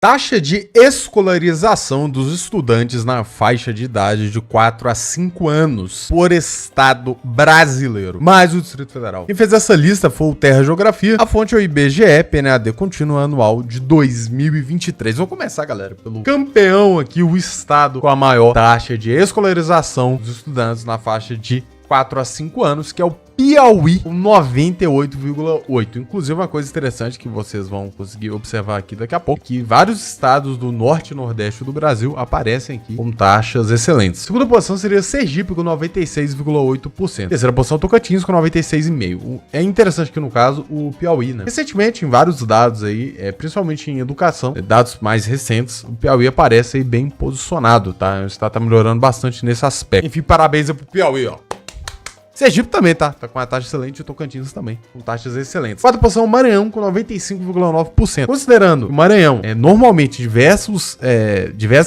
Taxa de escolarização dos estudantes na faixa de idade de 4 a 5 anos por estado brasileiro, mais o Distrito Federal. Quem fez essa lista foi o Terra Geografia, a fonte é o IBGE, PNAD contínuo anual de 2023. Vamos começar, galera, pelo campeão aqui, o estado com a maior taxa de escolarização dos estudantes na faixa de 4 a 5 anos, que é o Piauí, com 98,8. Inclusive, uma coisa interessante que vocês vão conseguir observar aqui daqui a pouco, que vários estados do norte e nordeste do Brasil aparecem aqui com taxas excelentes. Segunda posição seria Sergipe, com 96,8%. Terceira posição, Tocantins, com 96,5%. É interessante que, no caso, o Piauí, né? Recentemente, em vários dados aí, principalmente em educação, dados mais recentes, o Piauí aparece aí bem posicionado, tá? O estado tá melhorando bastante nesse aspecto. Enfim, parabéns aí pro Piauí, ó. Sergipe também tá com uma taxa excelente e o Tocantins também, com taxas excelentes. Quarta posição, Maranhão, com 95,9%. Considerando o Maranhão, normalmente diversas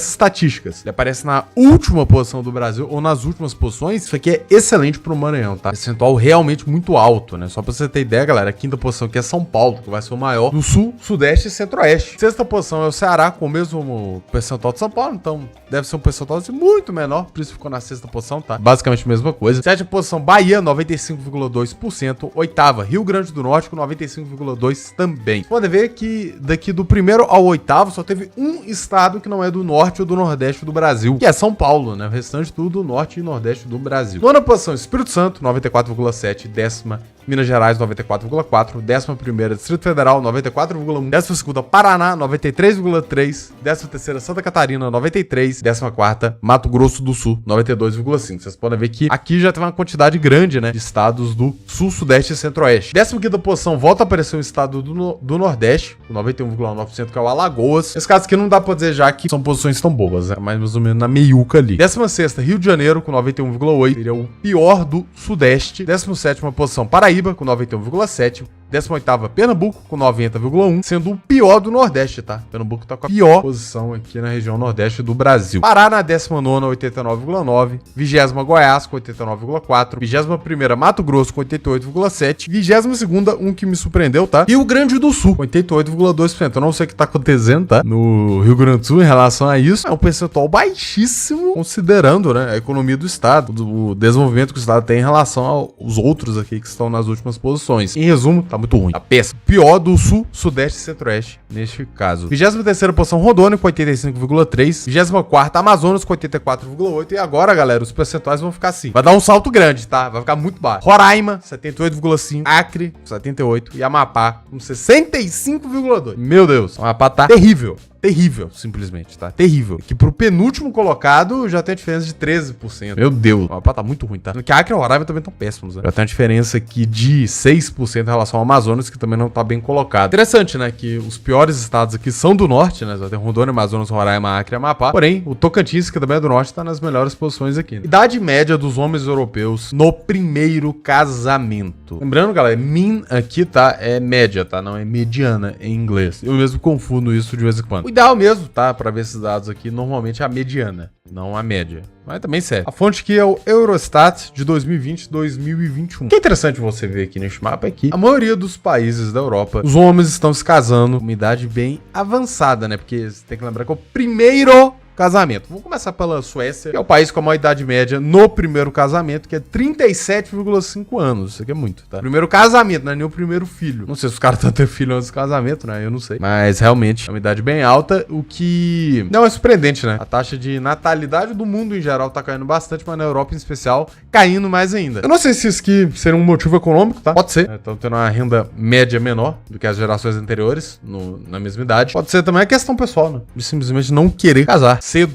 estatísticas, ele aparece na última posição do Brasil ou nas últimas posições, isso aqui é excelente pro Maranhão, tá? Percentual realmente muito alto, né? Só pra você ter ideia, galera, a quinta posição aqui é São Paulo, que vai ser o maior do Sul, Sudeste e Centro-Oeste. Sexta posição é o Ceará, com o mesmo percentual de São Paulo, então deve ser um percentual muito menor, por isso ficou na sexta posição, tá? Basicamente a mesma coisa. Sétima posição, Bahia, 95,2%. Oitava, Rio Grande do Norte, com 95,2% também. Você pode ver que daqui do primeiro ao oitavo só teve um estado que não é do norte ou do nordeste do Brasil, que é São Paulo, né? O restante tudo do norte e nordeste do Brasil. Nona posição, Espírito Santo, 94,7%. Décima, Minas Gerais, 94,4%. Décima primeira, Distrito Federal, 94,1%. Décima segunda, Paraná, 93,3%. Décima terceira, Santa Catarina, 93%. Décima quarta, Mato Grosso do Sul, 92,5%. Vocês podem ver que aqui já tem uma quantidade grande, né, de estados do Sul, Sudeste e Centro-Oeste. 15ª posição, volta a aparecer um estado do Nordeste, com 91,9%, que é o Alagoas. Nesse caso aqui não dá pra dizer já que são posições tão boas, né, mas mais ou menos na meiuca ali. 16ª, Rio de Janeiro, com 91,8%, seria o pior do Sudeste. 17ª posição, Paraíba, com 91,7%. 18ª, Pernambuco, com 90,1%, sendo o pior do Nordeste, tá? Pernambuco tá com a pior posição aqui na região Nordeste do Brasil. Pará na 19ª, 89,9%. 20ª, Goiás, com 89,4%. 21ª, Mato Grosso, com 88,7%. 22ª, um que me surpreendeu, tá? Rio Grande do Sul, com 88,2%. Eu não sei o que tá acontecendo, tá? No Rio Grande do Sul, em relação a isso, é um percentual baixíssimo, considerando, né, a economia do estado, o desenvolvimento que o estado tem em relação aos outros aqui que estão nas últimas posições. Em resumo, tá muito ruim, tá péssimo. Pior do Sul, Sudeste e Centro-Oeste, neste caso. 23ª posição, Rondônia, com 85,3%. 24ª, Amazonas, com 84,8%. E agora, galera, os percentuais vão ficar assim. Vai dar um salto grande, tá? Vai ficar muito baixo. Roraima, 78,5%. Acre, 78%. E Amapá, com 65,2%. Meu Deus, o Amapá tá terrível. Terrível, simplesmente, tá? Terrível. Que pro penúltimo colocado já tem a diferença de 13%. Meu Deus, o mapa tá muito ruim, tá? Que Acre e Roraima também estão péssimos, né? Já tem a diferença aqui de 6% em relação ao Amazonas, que também não tá bem colocado. Interessante, né? Que os piores estados aqui são do norte, né? Já tem Rondônia, Amazonas, Roraima, Acre e Amapá. Porém, o Tocantins, que também é do norte, tá nas melhores posições aqui, né? Idade média dos homens europeus no primeiro casamento. Lembrando, galera, min aqui, tá? É média, tá? Não é mediana em inglês. Eu mesmo confundo isso de vez em quando. O ideal mesmo, tá? Pra ver esses dados aqui, normalmente é a mediana, não a média. Mas também serve. A fonte aqui é o Eurostat de 2020 e 2021. O que é interessante você ver aqui neste mapa é que a maioria dos países da Europa, os homens estão se casando com uma idade bem avançada, né? Porque você tem que lembrar que é o primeiro casamento. Vamos começar pela Suécia, que é o país com a maior idade média no primeiro casamento, que é 37,5 anos. Isso aqui é muito, tá? Primeiro casamento, não é nem o primeiro filho. Não sei se os caras estão tendo filho antes do casamento, né? Eu não sei. Mas realmente é uma idade bem alta, o que não é surpreendente, né? A taxa de natalidade do mundo em geral tá caindo bastante, mas na Europa em especial, caindo mais ainda. Eu não sei se isso aqui seria um motivo econômico, tá? Pode ser. Estão tendo uma renda média menor do que as gerações anteriores, na mesma idade. Pode ser também a questão pessoal, né? De simplesmente não querer casar cedo.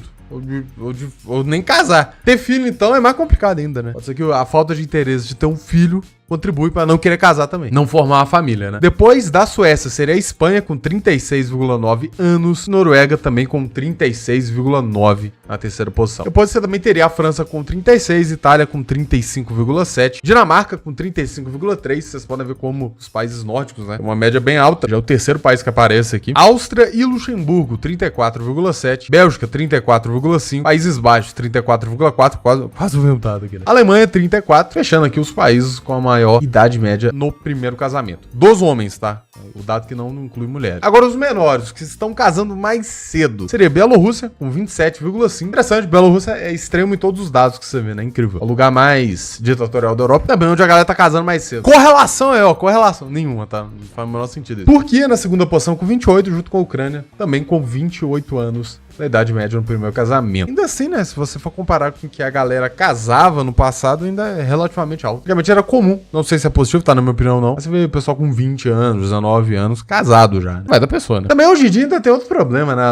Ou nem casar. Ter filho, então, é mais complicado ainda, né? Pode ser que a falta de interesse de ter um filho contribui para não querer casar também. Não formar uma família, né? Depois da Suécia, seria a Espanha com 36,9 anos. Noruega também com 36,9 na terceira posição. Depois você também teria a França com 36, Itália com 35,7, Dinamarca com 35,3. Vocês podem ver como os países nórdicos, né? Uma média bem alta. Já é o terceiro país que aparece aqui. Áustria e Luxemburgo, 34,7. Bélgica, 34,5. Países Baixos, 34,4. Quase o mesmo dado aqui, né? Alemanha, 34. Fechando aqui os países com a maior idade média no primeiro casamento. Dos homens, tá? O dado que não inclui mulheres. Agora, os menores, que estão casando mais cedo, seria Bielorrússia, com 27,5. Interessante, Bielorrússia é extremo em todos os dados que você vê, né? Incrível. É o lugar mais ditatorial da Europa, também onde a galera tá casando mais cedo. Correlação correlação nenhuma, tá? Não faz o menor sentido isso. Turquia na segunda posição com 28, junto com a Ucrânia, também com 28 anos da idade média no primeiro casamento. Ainda assim, né, se você for comparar com o que a galera casava no passado, ainda é relativamente alto. Antigamente era comum, não sei se é positivo, tá, na minha opinião não, mas você vê o pessoal com 20 anos, 19 anos, casado já, né? Vai da pessoa, né? Também hoje em dia ainda tem outro problema, né,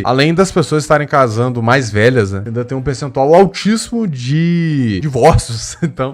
além das pessoas estarem casando mais velhas, né, ainda tem um percentual altíssimo de divórcios, então,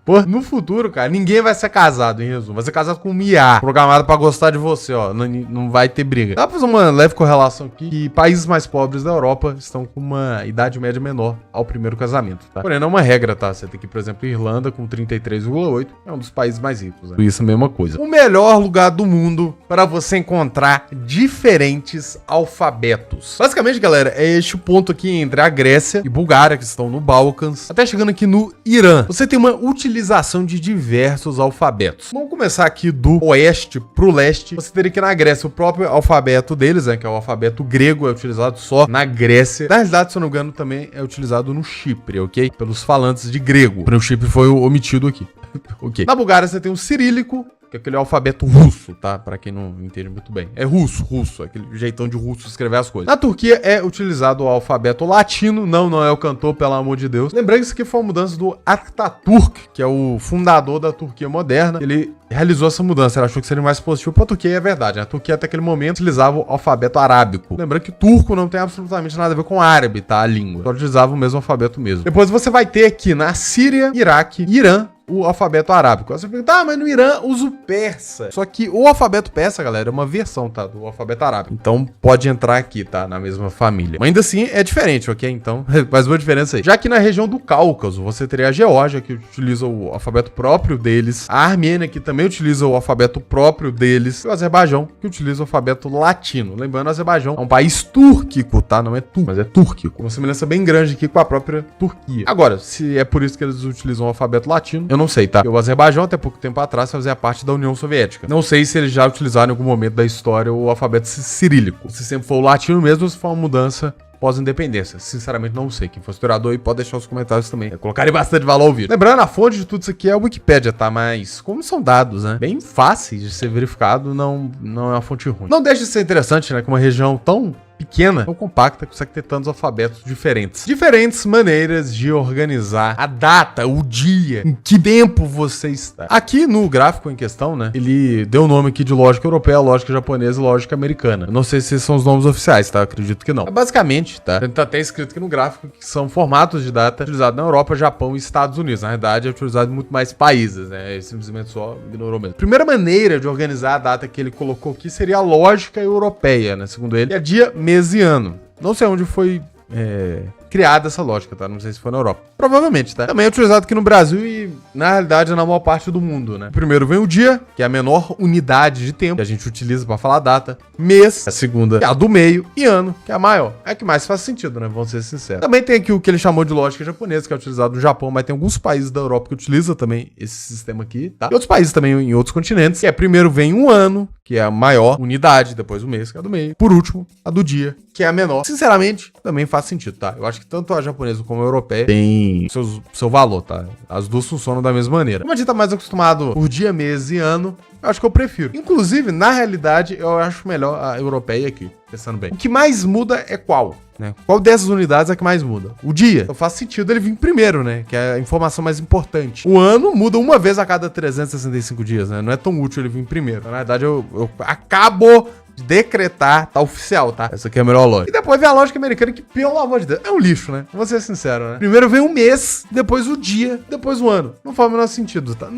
pô, no futuro, cara, ninguém vai ser casado, em resumo, vai ser casado com um IA, programado pra gostar de você, ó, não vai ter briga. Dá pra fazer uma leve correlação aqui, que países mais pobres da Europa estão com uma idade média menor ao primeiro casamento, tá? Porém, não é uma regra, tá? Você tem que, por exemplo, Irlanda com 33,8, é um dos países mais ricos, né? Isso é a mesma coisa. O melhor lugar do mundo para você encontrar diferentes alfabetos. Basicamente, galera, é este ponto aqui entre a Grécia e Bulgária, que estão no Balcãs, até chegando aqui no Irã. Você tem uma utilização de diversos alfabetos. Vamos começar aqui do oeste pro leste. Você teria que na Grécia o próprio alfabeto deles, né? Que é o alfabeto grego, é utilizado só na Grécia. Na realidade, se eu não me engano, também é utilizado no Chipre, ok? Pelos falantes de grego. O Chipre foi omitido aqui. Ok. Na Bulgária você tem o cirílico, que é aquele alfabeto russo, tá? Pra quem não entende muito bem. É russo, aquele jeitão de russo escrever as coisas. Na Turquia é utilizado o alfabeto latino, não é o cantor, pelo amor de Deus. Lembrando que isso aqui foi uma mudança do Atatürk, que é o fundador da Turquia moderna. Ele realizou essa mudança, ele achou que seria mais positivo pra Turquia, e é verdade, né? A Turquia até aquele momento utilizava o alfabeto arábico. Lembrando que turco não tem absolutamente nada a ver com árabe, tá? A língua. Só utilizava o mesmo alfabeto mesmo. Depois você vai ter aqui na Síria, Iraque, Irã, o alfabeto arábico. Você pergunta, mas no Irã usa o persa. Só que o alfabeto persa, galera, é uma versão, tá? Do alfabeto arábico. Então pode entrar aqui, tá? Na mesma família. Mas ainda assim é diferente, ok? Então faz uma diferença aí. Já que na região do Cáucaso, você teria a Geórgia, que utiliza o alfabeto próprio deles. A Armênia, que também utiliza o alfabeto próprio deles. E o Azerbaijão, que utiliza o alfabeto latino. Lembrando, o Azerbaijão é um país túrquico, tá? Não é turco, mas é túrquico. Uma semelhança bem grande aqui com a própria Turquia. Agora, se é por isso que eles utilizam o alfabeto latino, eu não sei, tá? O Azerbaijão, até pouco tempo atrás, fazia parte da União Soviética. Não sei se eles já utilizaram em algum momento da história o alfabeto cirílico. Se sempre for o latino mesmo, ou se for uma mudança pós-independência. Sinceramente, não sei. Quem for historiador aí pode deixar os comentários também. Colocarem bastante valor ao vídeo. Lembrando, a fonte de tudo isso aqui é a Wikipédia, tá? Mas como são dados, né? Bem fáceis de ser verificado, não é uma fonte ruim. Não deixa de ser interessante, né? Que uma região tão pequena, tão compacta, consegue ter tantos alfabetos diferentes. Diferentes maneiras de organizar a data, o dia, em que tempo você está. Aqui no gráfico em questão, né, ele deu o nome aqui de lógica europeia, lógica japonesa e lógica americana. Eu não sei se esses são os nomes oficiais, tá? Eu acredito que não. Mas basicamente, tá? Tá até escrito aqui no gráfico que são formatos de data utilizados na Europa, Japão e Estados Unidos. Na verdade, é utilizado em muito mais países, né? Ele simplesmente só ignorou mesmo. Primeira maneira de organizar a data que ele colocou aqui seria a lógica europeia, né? Segundo ele, é dia, mês e ano. Não sei onde foi criada essa lógica, tá? Não sei se foi na Europa. Provavelmente, tá? Também é utilizado aqui no Brasil e, na realidade, na maior parte do mundo, né? Primeiro vem o dia, que é a menor unidade de tempo que a gente utiliza pra falar a data. Mês, a segunda, que é a do meio. E ano, que é a maior. É a que mais faz sentido, né? Vamos ser sinceros. Também tem aqui o que ele chamou de lógica japonesa, que é utilizado no Japão, mas tem alguns países da Europa que utilizam também esse sistema aqui, tá? E outros países também em outros continentes, que é primeiro vem um ano, que é a maior unidade, depois o mês, que é a do meio. Por último, a do dia, que é a menor. Sinceramente, também faz sentido, tá? Eu acho que tanto a japonesa como a europeia tem seu valor, tá? As duas funcionam da mesma maneira. Como a gente tá mais acostumado por dia, mês e ano, eu acho que eu prefiro. Inclusive, na realidade, eu acho melhor a europeia aqui, pensando bem. O que mais muda é qual, né? Qual dessas unidades é que mais muda? O dia. Então faz sentido ele vir primeiro, né? Que é a informação mais importante. O ano muda uma vez a cada 365 dias, né? Não é tão útil ele vir primeiro. Na verdade, eu acabo de decretar, tá oficial, tá? Essa aqui é a melhor lógica. E depois vem a lógica americana, que, pelo amor de Deus, é um lixo, né? Vou ser sincero, né? Primeiro vem o mês, depois o dia, depois o ano. Não faz o menor sentido, tá?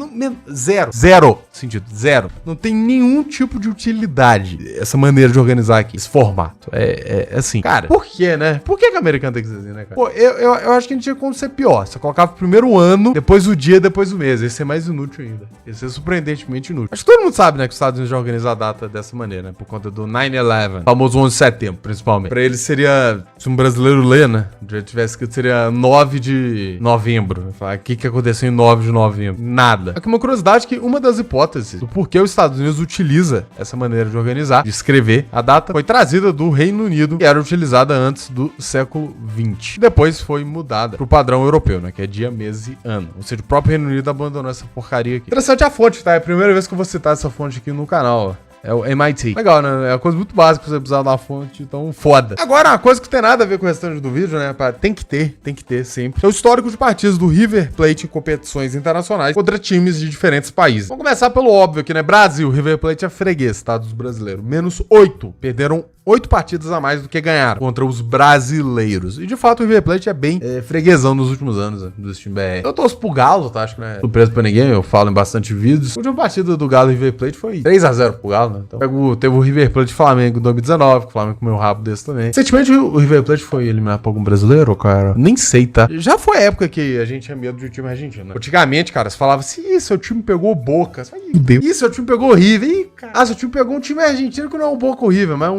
Zero sentido. Zero. Não tem nenhum tipo de utilidade essa maneira de organizar aqui, esse formato. É assim. Cara, por quê, né? Por que a americana tem que ser assim, né, cara? Pô, eu acho que a gente tinha como ser pior. Você colocava primeiro o ano, depois o dia, depois o mês. Esse é mais inútil ainda. Esse é surpreendentemente inútil. Acho que todo mundo sabe, né, que os Estados Unidos já organizam a data dessa maneira, né? Por conta do 9/11, famoso 11 de setembro, principalmente. Pra ele seria, se um brasileiro lê, né, já tivesse escrito, seria 9 de novembro. O que aconteceu em 9 de novembro? Nada. Aqui uma curiosidade que uma das hipóteses do porquê os Estados Unidos utiliza essa maneira de organizar, de escrever a data, foi trazida do Reino Unido, que era utilizada antes do século XX. Depois foi mudada pro padrão europeu, né, que é dia, mês e ano. Ou seja, o próprio Reino Unido abandonou essa porcaria aqui. Interessante a fonte, tá? É a primeira vez que eu vou citar essa fonte aqui no canal, ó. É o MIT. Legal, né? É uma coisa muito básica pra você precisar da fonte, então foda. Agora, uma coisa que não tem nada a ver com o restante do vídeo, né? Tem que ter sempre. É o histórico de partidas do River Plate em competições internacionais contra times de diferentes países. Vamos começar pelo óbvio aqui, né? Brasil, River Plate é freguês, tá? Dos brasileiros. -8. Perderam 8 partidas a mais do que ganharam contra os brasileiros. E de fato o River Plate é bem freguesão nos últimos anos, né, dos times BR. Eu torço pro Galo, tá? Acho que não é surpresa pra ninguém, eu falo em bastante vídeos. A última partida do Galo e River Plate foi 3-0 pro Galo, né? Então teve o River Plate e Flamengo em 2019, que o Flamengo comeu um rabo desse também. Recentemente o River Plate foi eliminado por algum brasileiro, cara? Nem sei, tá? Já foi a época que a gente tinha medo de um time argentino, né? Antigamente, cara, você falava assim, ih, seu time pegou o Boca. Ih, seu time pegou o River. Ih, cara. Ah, seu time pegou um time argentino que não é um Boca ou River, mas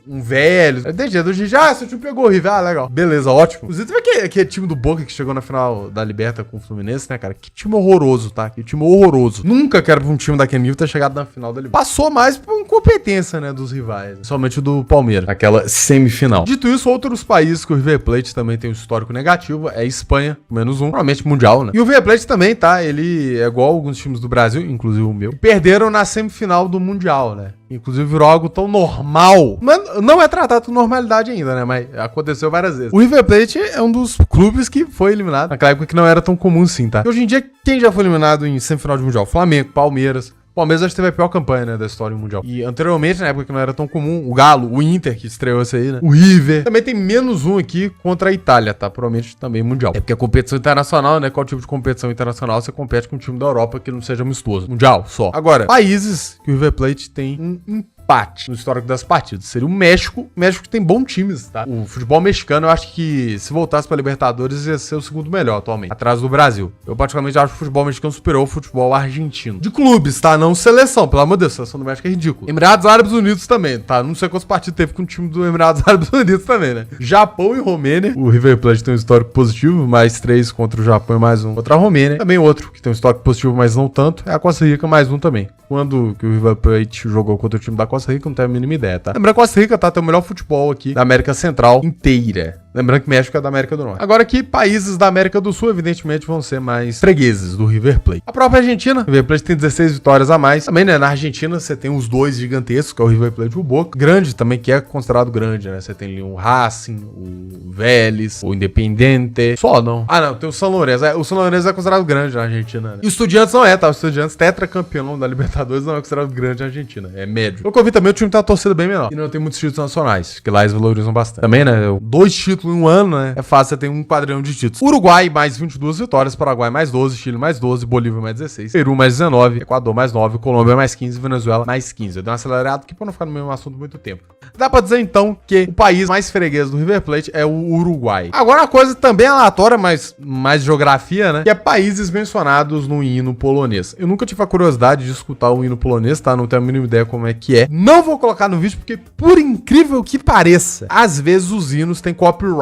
um velho. Desde do Gigi, seu time pegou o River. Ah, legal. Beleza, ótimo. Inclusive, teve aquele time do Boca que chegou na final da Liberta com o Fluminense, né, cara? Que time horroroso, tá? Que time horroroso. Nunca quero pra um time daquele nível ter chegado na final da Liberta. Passou mais por incompetência, né, dos rivais. Somente do Palmeiras, aquela semifinal. Dito isso, outros países que o River Plate também tem um histórico negativo é Espanha, -1, provavelmente mundial, né? E o River Plate também, tá? Ele é igual a alguns times do Brasil, inclusive o meu, perderam na semifinal do Mundial, né? Inclusive virou algo tão normal. Mas não é tratado com normalidade ainda, né? Mas aconteceu várias vezes. O River Plate é um dos clubes que foi eliminado naquela época que não era tão comum assim, tá? E hoje em dia, quem já foi eliminado em semifinal de Mundial? Flamengo, Palmeiras. Palmeiras acho que teve a pior campanha, né, da história mundial. E anteriormente, na época que não era tão comum, o Galo, o Inter, que estreou esse aí, né? O River. Também tem -1 aqui contra a Itália, tá? Provavelmente também mundial. É porque a competição internacional, né? Qual tipo de competição internacional você compete com um time da Europa que não seja amistoso? Mundial, só. Agora, países que o River Plate tem um empate no histórico das partidas. Seria o México. O México tem bons times, tá? O futebol mexicano, eu acho que se voltasse pra Libertadores ia ser o segundo melhor atualmente, atrás do Brasil. Eu particularmente acho que o futebol mexicano superou o futebol argentino. De clubes, tá? Não seleção, pelo amor de Deus, a seleção do México é ridícula. Emirados Árabes Unidos também, tá? Não sei quantos partidos teve com o time do Emirados Árabes Unidos também, né? Japão e Romênia. O River Plate tem um histórico positivo, mais 3 contra o Japão e mais 1 contra a Romênia. Também outro que tem um histórico positivo, mas não tanto, é a Costa Rica, mais 1 também. Quando que o River Plate jogou contra o time da Costa Rica, não tenho a mínima ideia, tá? Lembrando que a Costa Rica, tá? Tem o melhor futebol aqui da América Central inteira. Lembrando que México é da América do Norte. Agora aqui, países da América do Sul, evidentemente, vão ser mais fregueses do River Plate. A própria Argentina, o River Plate tem 16 vitórias a mais. Também, né, na Argentina, você tem os dois gigantescos, que é o River Plate e o Boca. Grande também, que é considerado grande, né? Você tem ali o Racing, o Vélez, o Independiente. Só não. Ah, não, tem o São Lourenço. O São Lourenço é considerado grande na Argentina, né? E o Estudiantes não é, tá? O Estudiantes, tetracampeão da Libertadores, não é considerado grande na Argentina. É médio. Eu vi também, o time tem uma torcida bem menor. E não tem muitos títulos nacionais, que lá eles valorizam bastante. Também, né? 2 títulos em um ano, né? É fácil, você tem um padrão de títulos. Uruguai, mais 22 vitórias. Paraguai, mais 12. Chile, mais 12. Bolívia, mais 16. Peru, mais 19. Equador, mais 9. Colômbia, mais 15. Venezuela, mais 15. Eu dei uma acelerada aqui pra não ficar no mesmo assunto muito tempo. Dá pra dizer, então, que o país mais freguês do River Plate é o Uruguai. Agora, uma coisa também aleatória, mas mais geografia, né? Que é países mencionados no hino polonês. Eu nunca tive a curiosidade de escutar o hino polonês, tá? Não tenho a mínima ideia como é que é. Não vou colocar no vídeo, porque, por incrível que pareça, às vezes os hinos têm copyright.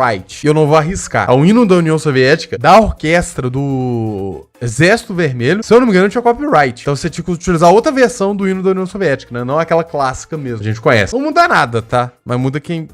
E eu não vou arriscar. O hino da União Soviética, da orquestra do Exército Vermelho, se eu não me engano, tinha copyright. Então você tinha que utilizar outra versão do hino da União Soviética, né? Não aquela clássica mesmo, a gente conhece. Não muda nada, tá? Mas muda quem...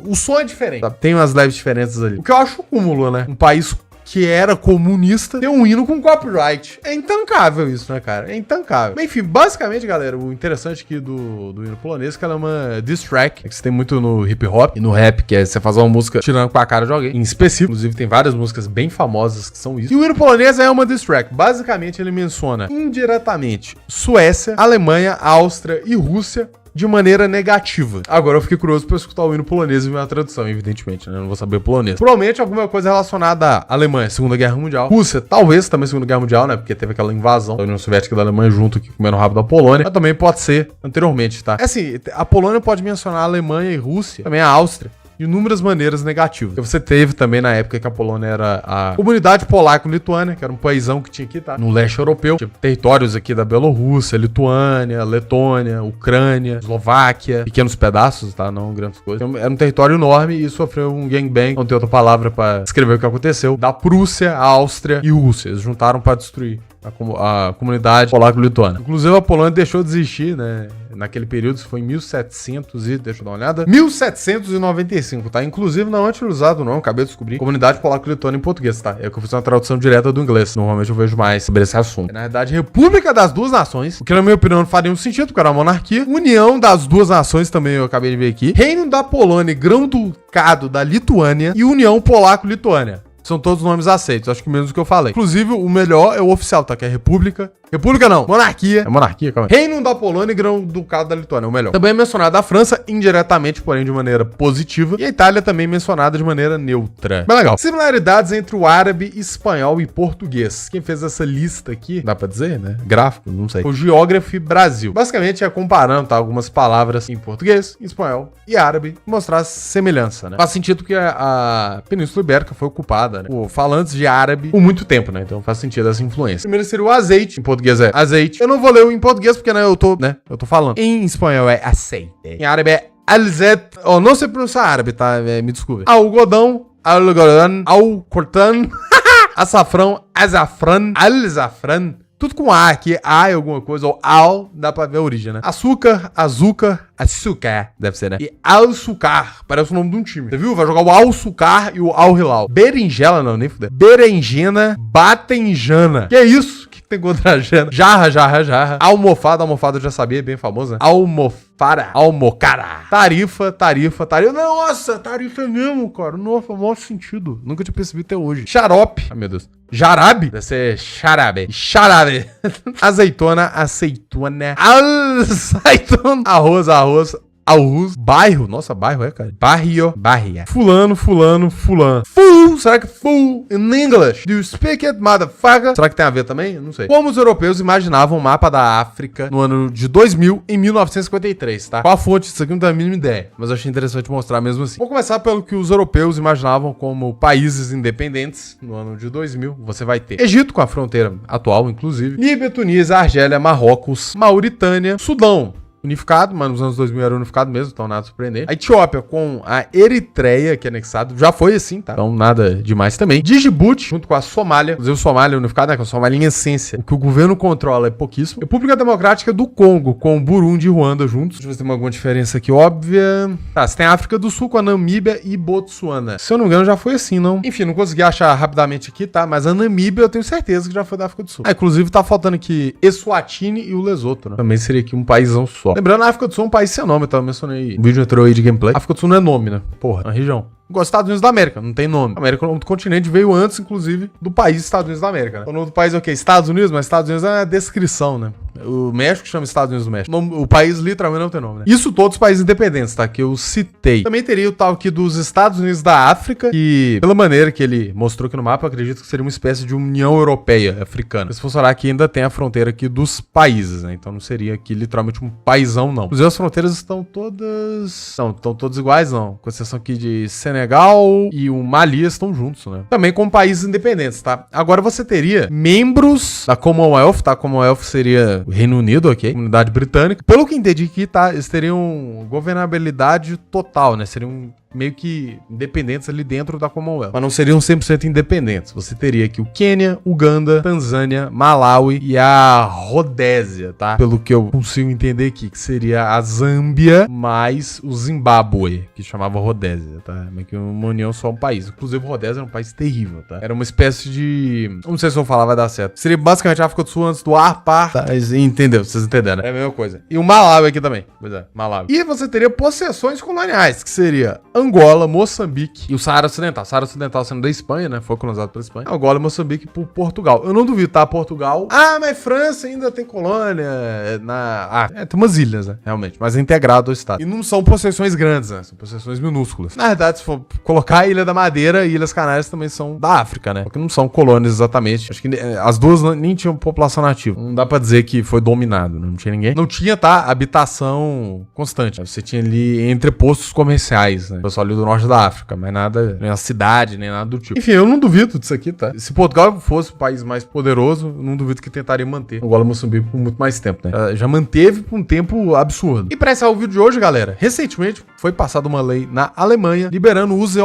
o som é diferente, tá? Tem umas leves diferenças ali. O que eu acho cúmulo, né? Um país que era comunista, tem um hino com copyright. É intancável isso, né, cara? É intancável. Mas, enfim, basicamente, galera, o interessante aqui do hino polonês é que ela é uma diss track, que você tem muito no hip hop e no rap, que é você fazer uma música tirando com a cara de alguém. Em específico, inclusive, tem várias músicas bem famosas que são isso. E o hino polonês é uma diss track. Basicamente, ele menciona indiretamente Suécia, Alemanha, Áustria e Rússia de maneira negativa. Agora eu fiquei curioso pra escutar o hino polonês e ver a tradução, evidentemente, né? Eu não vou saber polonês. Provavelmente alguma coisa relacionada à Alemanha, Segunda Guerra Mundial. Rússia, talvez também Segunda Guerra Mundial, né? Porque teve aquela invasão da União Soviética e da Alemanha junto aqui comendo o rabo da Polônia. Mas também pode ser anteriormente, tá? É assim, a Polônia pode mencionar a Alemanha e Rússia, também a Áustria. de inúmeras maneiras negativas. Porque você teve também na época que a Polônia era a comunidade polaco-lituânia, que era um paísão que tinha aqui, tá? No leste europeu. Tinha territórios aqui da Bielorrússia, Lituânia, Letônia, Ucrânia, Eslováquia, pequenos pedaços, tá? Não grandes coisas. Então, era um território enorme e sofreu um gangbang, não tem outra palavra pra descrever o que aconteceu, da Prússia, a Áustria e Rússia. Eles juntaram pra destruir a comunidade polaco-lituana. Inclusive, a Polônia deixou de existir, né? Naquele período, isso foi em 1700 e... Deixa eu dar uma olhada. 1795, tá? Inclusive, não é utilizado, não. Acabei de descobrir. Comunidade polaco-lituana em português, tá? É que eu fiz uma tradução direta do inglês. Normalmente eu vejo mais sobre esse assunto. Na verdade, República das Duas Nações, o que na minha opinião não faria um sentido, porque era uma monarquia. União das Duas Nações também, eu acabei de ver aqui. Reino da Polônia e Grão-Ducado da Lituânia e União Polaco-Lituânia. São todos nomes aceitos, acho que menos do que eu falei. Inclusive, o melhor é o oficial, tá? Que é República. República não, monarquia. É monarquia, calma aí. Reino da Polônia e Grão-Ducado da Lituânia, é o melhor. Também é mencionada a França, indiretamente, porém de maneira positiva. E a Itália também mencionada de maneira neutra. Bem legal. Similaridades entre o árabe, espanhol e português. Quem fez essa lista aqui, dá pra dizer, né? Gráfico, não sei. O Geography Brasil. Basicamente é comparando, tá? Algumas palavras em português, em espanhol e árabe. Mostrar semelhança, né? Faz sentido que a Península Ibérica foi ocupada, né, por falantes de árabe por muito tempo, né? Então faz sentido essa influência. Primeiro seria o azeite. Em português é azeite. Eu não vou ler em português porque, né, eu tô falando. Em espanhol é aceite. Em árabe é alzet. Oh, não sei pronunciar árabe, tá? Me desculpe. Algodão, algodão, alcortan, açafrão, azafran, alzafran. Tudo com A aqui, A é alguma coisa, ou Al, dá pra ver a origem, né? Açúcar, açúcar, deve ser, né? E Al-Sucar, parece o nome de um time. Você viu? Vai jogar o Al-Sucar e o Al-Hilal. Berinjela, não, nem fuder. Berenjena, batenjana. Que é isso? Que tem contra a jana? Jarra. Almofada eu já sabia, bem famosa, né? Almocara. Tarifa. Nossa, tarifa é mesmo, cara. Nossa, faz o maior sentido. Nunca tinha percebido até hoje. Xarope. Ai, meu Deus. Jarabe? Deve ser xarabe. Azeitona. Azeitona. Arroz. Bairro. Nossa, bairro é, cara. Barria. Fulano. Full. Será que full in English? Do you speak it, motherfucker? Será que tem a ver também? Eu não sei. Como os europeus imaginavam o mapa da África no ano de 2000 em 1953, tá? Qual a fonte disso aqui? Não tenho a mínima ideia. Mas eu achei interessante mostrar mesmo assim. Vou começar pelo que os europeus imaginavam como países independentes no ano de 2000. Você vai ter Egito, com a fronteira atual, inclusive. Líbia, Tunísia, Argélia, Marrocos, Mauritânia, Sudão. Unificado, mas nos anos 2000 era unificado mesmo, então nada surpreendente. A Etiópia com a Eritreia, que é anexado, já foi assim, tá? Então nada demais também. Djibouti, junto com a Somália, inclusive Somália unificada, né? Com a Somália em essência. O que o governo controla é pouquíssimo. República Democrática do Congo, com Burundi e Ruanda juntos. Deixa eu ver se tem alguma diferença aqui óbvia. Tá, você tem a África do Sul com a Namíbia e Botsuana. Se eu não me engano, já foi assim, não? Enfim, não consegui achar rapidamente aqui, tá? Mas a Namíbia eu tenho certeza que já foi da África do Sul. Ah, inclusive tá faltando aqui Eswatini e o Lesoto, né? Também seria aqui um paísão só. Lembrando, a África do Sul é um país sem nome, tá? Eu mencionei no vídeo anterior aí de gameplay. A África do Sul não é nome, né? Porra, é uma região. Igual Estados Unidos da América, não tem nome. A América, o nome do continente, veio antes, inclusive, do país Estados Unidos da América, né? O nome do país é o quê? Estados Unidos, mas Estados Unidos é a descrição, né? O México chama Estados Unidos do México. O país literalmente não tem nome, né? Isso todos os países independentes, tá? Que eu citei. Também teria o tal aqui dos Estados Unidos da África, que, pela maneira que ele mostrou aqui no mapa, eu acredito que seria uma espécie de União Europeia africana. Se fosse falar que ainda tem a fronteira aqui dos países, né? Então não seria aqui literalmente um paizão, não. Inclusive as fronteiras estão todas... Não, estão todas iguais, não. Com exceção aqui de Senegal e o Mali estão juntos, né? Também como países independentes, tá? Agora você teria membros da Commonwealth, tá? Commonwealth seria o Reino Unido, ok? Comunidade Britânica. Pelo que entendi aqui, tá? Eles teriam governabilidade total, né? Seriam meio que independentes ali dentro da Commonwealth. Mas não seriam 100% independentes. Você teria aqui o Quênia, Uganda, Tanzânia, Malawi e a Rodésia, tá? Pelo que eu consigo entender aqui, que seria a Zâmbia mais o Zimbábue, que chamava Rodésia, tá? Meio que uma união só um país. Inclusive, Rodésia era um país terrível, tá? Era uma espécie de... Não sei se eu vou falar, vai dar certo. Seria basicamente a África do Sul antes do ARPA. Tá? Entendeu? Vocês entenderam, né? É a mesma coisa. E o Malawi aqui também. Pois é, Malawi. E você teria possessões coloniais, que seria Angola, Moçambique e o Saara Ocidental. Saara Ocidental sendo da Espanha, né? Foi colonizado pela Espanha. Angola e Moçambique por Portugal. Eu não duvido, tá? Portugal. Ah, mas França ainda tem colônia tem umas ilhas, né? Realmente. Mas é integrado ao Estado. E não são possessões grandes, né? São possessões minúsculas. Na verdade, se for colocar a Ilha da Madeira e Ilhas Canárias também são da África, né? Porque não são colônias exatamente. Acho que as duas nem tinham população nativa. Não dá pra dizer que foi dominado, né? Não tinha ninguém. Não tinha, tá? Habitação constante. Você tinha ali entrepostos comerciais, né? pessoal ali do norte da África, mas nada, nem a cidade, nem nada do tipo. Enfim, eu não duvido disso aqui, tá? Se Portugal fosse o país mais poderoso, eu não duvido que tentaria manter Angola e Moçambique por muito mais tempo, né? Já manteve por um tempo absurdo. E pra encerrar o vídeo de hoje, galera, recentemente foi passada uma lei na Alemanha liberando o uso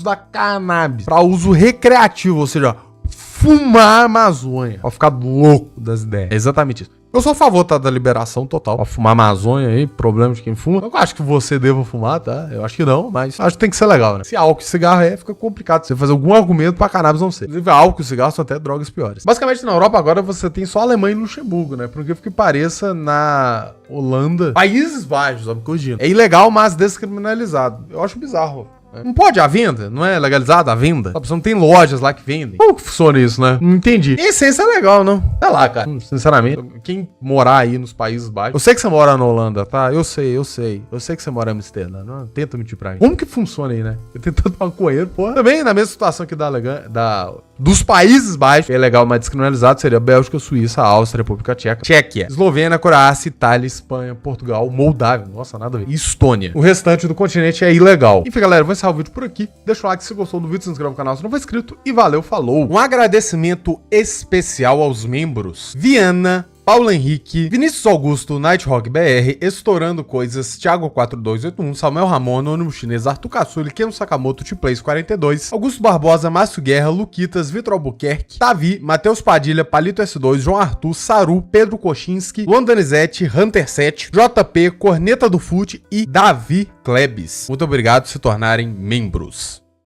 da cannabis para uso recreativo, ou seja, fumar a Amazônia. Pra ficar louco das ideias. É exatamente isso. Eu sou a favor, tá, da liberação total. Pra fumar Amazônia aí, problema de quem fuma. Eu acho que você deva fumar, tá? Eu acho que não, mas acho que tem que ser legal, né? Se álcool e cigarro fica complicado. Você fazer algum argumento pra cannabis não ser. Inclusive, álcool e cigarro são até drogas piores. Basicamente, na Europa agora você tem só Alemanha e Luxemburgo, né? Por que pareça, na Holanda, Países Baixos, ó, me corrigindo. É ilegal, mas descriminalizado. Eu acho bizarro. Não pode a venda? Não é legalizada a venda? Você não tem lojas lá que vendem? Como que funciona isso, né? Não entendi. Em essência é legal, não? Sei lá, cara. Sinceramente, quem morar aí nos Países Baixos... Eu sei que você mora na Holanda, tá? Eu sei. Eu sei que você mora em Amsterdã. Não tenta mentir pra mim. Como que funciona aí, né? Eu tentando falar com ele, porra. Também na mesma situação que dos Países Baixos, é legal, mas descriminalizado seria Bélgica, Suíça, Áustria, República Tcheca, Tchequia, Eslovênia, Croácia, Itália, Espanha, Portugal, Moldávia, nossa, nada a ver, e Estônia. O restante do continente é ilegal. Enfim, galera, vou encerrar o vídeo por aqui. Deixa o like se gostou do vídeo, se inscreva no canal se não for inscrito e valeu, falou. Um agradecimento especial aos membros Viana, Paulo Henrique, Vinícius Augusto, Nighthawk BR, Estourando Coisas, Thiago4281, Samuel Ramon, Anônimo Chinês, Arthur Caçuli, Keno Sakamoto, Tplays42, Augusto Barbosa, Márcio Guerra, Luquitas, Vitor Albuquerque, Tavi, Matheus Padilha, Palito S2, João Arthur, Saru, Pedro Kochinski, Luan Donizete, Hunter7, JP, Corneta do Fute e Davi Klebs. Muito obrigado por se tornarem membros.